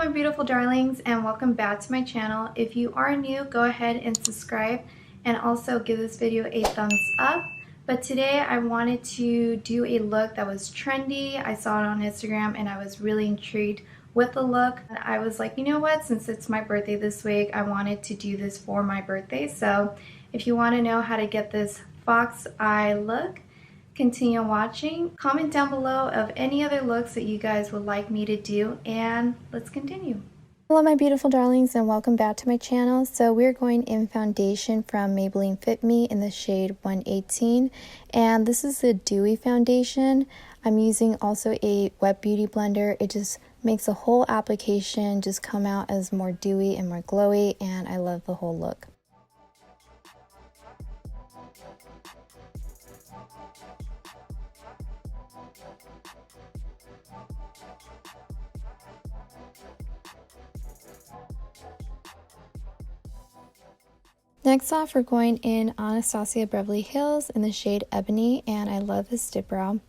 my beautiful darlings, and welcome back to my channel. If you are new, go ahead and subscribe and also give this video a thumbs up. But today I wanted to do a look that was trendy. I saw it on Instagram and I was really intrigued with the look. And I was like, you know what, since it's my birthday this week, I wanted to do this for my birthday. So if you want to know how to get this fox eye look, continue watching. Comment down below of any other looks that you guys would like me to do, and let's continue. Hello my beautiful darlings, and welcome back to my channel. So we're going in foundation from Maybelline Fit Me in the shade 118, and this is the dewy foundation. I'm using also a wet beauty blender. It just makes the whole application just come out as more dewy and more glowy, and I love the whole look. Next off, we're going in Anastasia Beverly Hills in the shade Ebony, and I love this dip brow.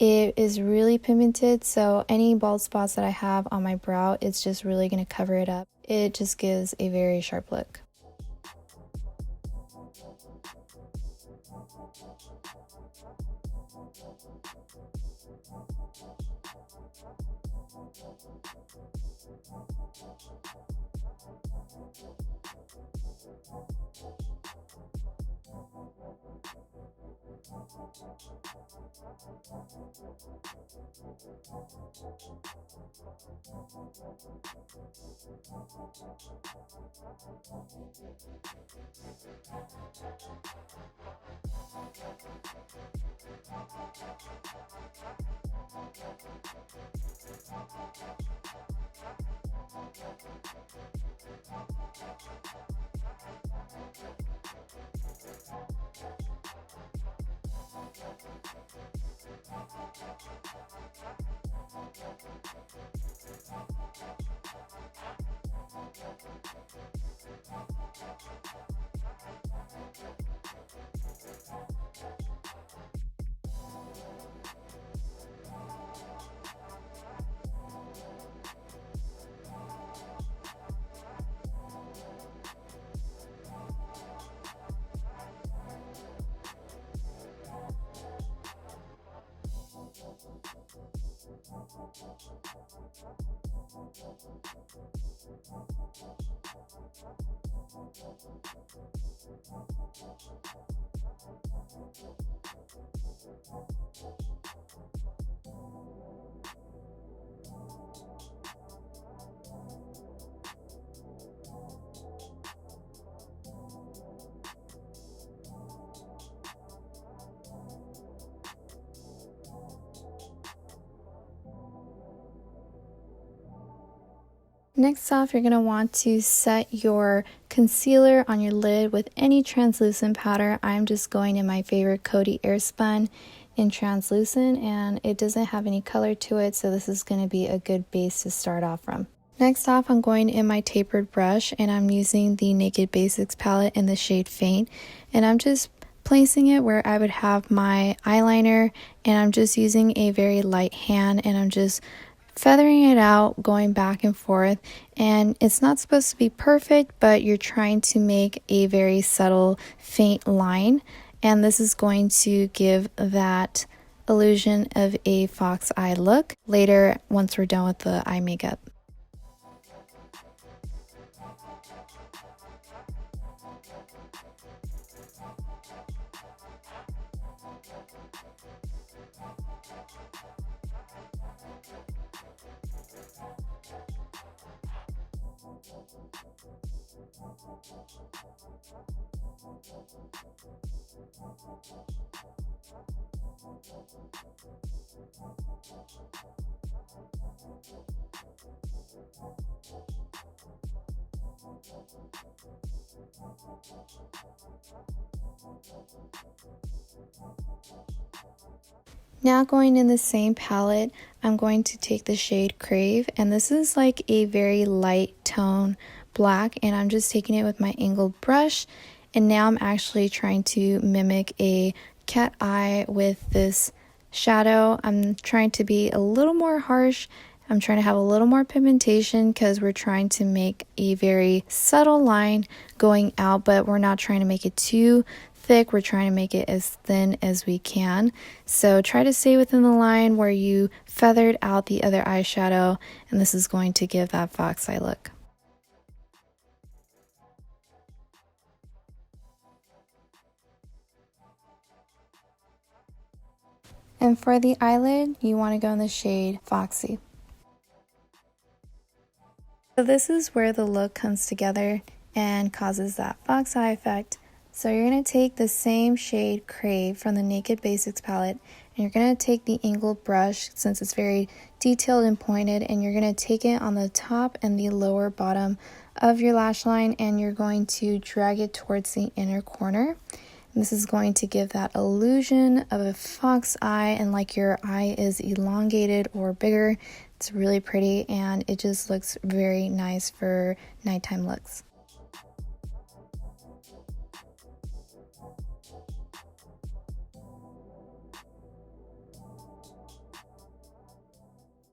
It is really pigmented, so any bald spots that I have on my brow, it's just really going to cover it up. It just gives a very sharp look. Next off, you're going to want to set your concealer on your lid with any translucent powder. I'm just going in my favorite Coty Airspun in translucent, and it doesn't have any color to it, so this is going to be a good base to start off from. Next off, I'm going in my tapered brush, and I'm using the Naked Basics palette in the shade Faint, and I'm just placing it where I would have my eyeliner, and I'm just using a very light hand, and I'm just feathering it out, going back and forth. And it's not supposed to be perfect, but you're trying to make a very subtle faint line, and this is going to give that illusion of a fox eye look later once we're done with the eye makeup. Now going in the same palette, I'm going to take the shade Crave, and this is like a very light tone black, and I'm just taking it with my angled brush, and now I'm actually trying to mimic a cat eye with this shadow. I'm trying to be a little more harsh I'm trying to have a little more pigmentation because we're trying to make a very subtle line going out, but we're not trying to make it too thick. We're trying to make it as thin as we can. So try to stay within the line where you feathered out the other eyeshadow, and this is going to give that fox eye look. And for the eyelid, you want to go in the shade Foxy. So this is where the look comes together and causes that fox eye effect. So you're going to take the same shade Crave from the Naked Basics palette, and you're going to take the angled brush since it's very detailed and pointed, and you're going to take it on the top and the lower bottom of your lash line, and you're going to drag it towards the inner corner. And this is going to give that illusion of a fox eye and like your eye is elongated or bigger. It's really pretty and it just looks very nice for nighttime looks.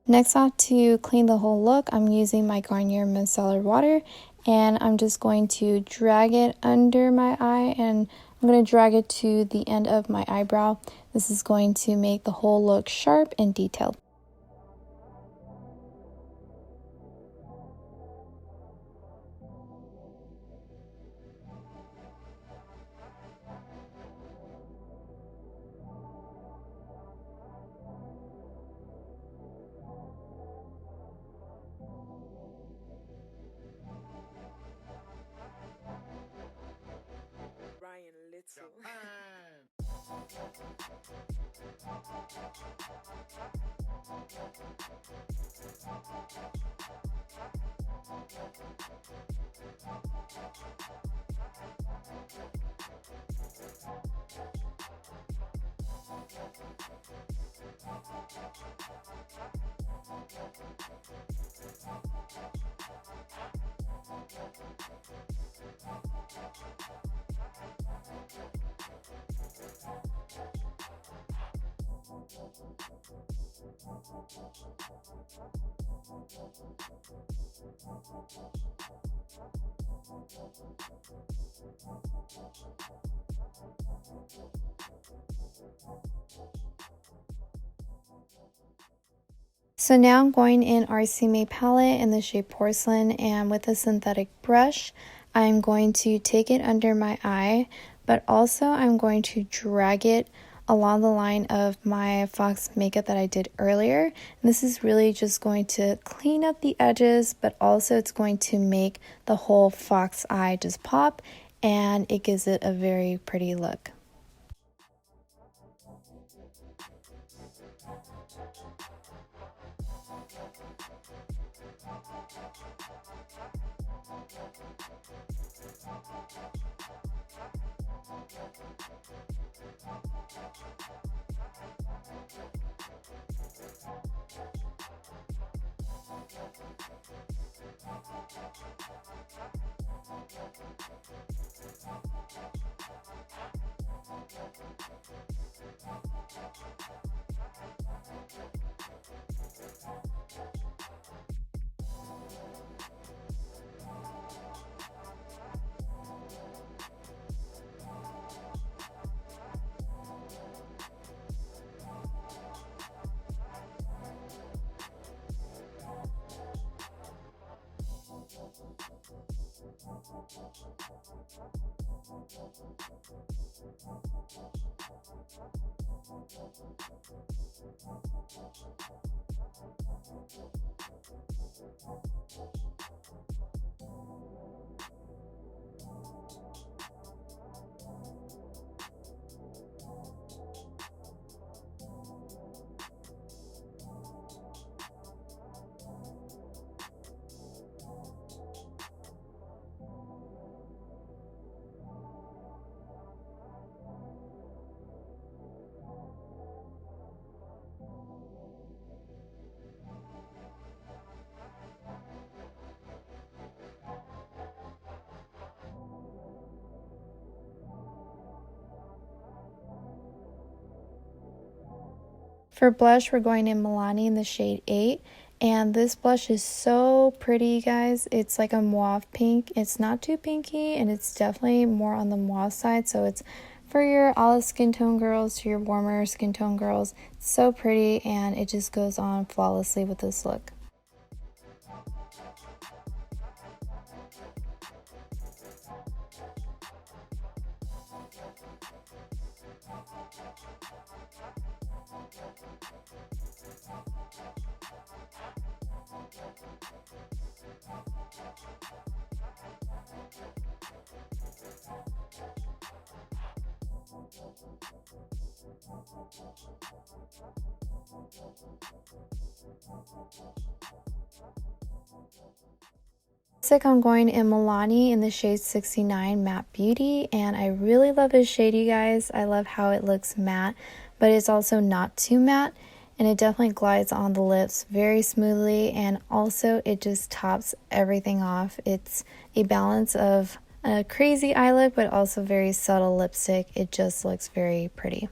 Next off, to clean the whole look, I'm using my Garnier Micellar Water, and I'm just going to drag it under my eye, and I'm going to drag it to the end of my eyebrow. This is going to make the whole look sharp and detailed. So now I'm going in RCMA Palette in the shade Porcelain, and with a synthetic brush, I'm going to take it under my eye, but also I'm going to drag it along the line of my fox makeup that I did earlier. And this is really just going to clean up the edges, but also it's going to make the whole fox eye just pop, and it gives it a very pretty look. For blush, we're going in Milani in the shade 8, And this blush is so pretty, guys. It's like a mauve pink. It's not too pinky, and it's definitely more on the mauve side, so it's for your olive skin tone girls, your warmer skin tone girls. It's so pretty, and it just goes on flawlessly with this look. Lipstick I'm going in Milani in the shade 69 Matte Beauty, and I really love this shade, you guys. I love how it looks matte, but it's also not too matte, and it definitely glides on the lips very smoothly, and also it just tops everything off. It's a balance of a crazy eye look, but also very subtle lipstick. It just looks very pretty.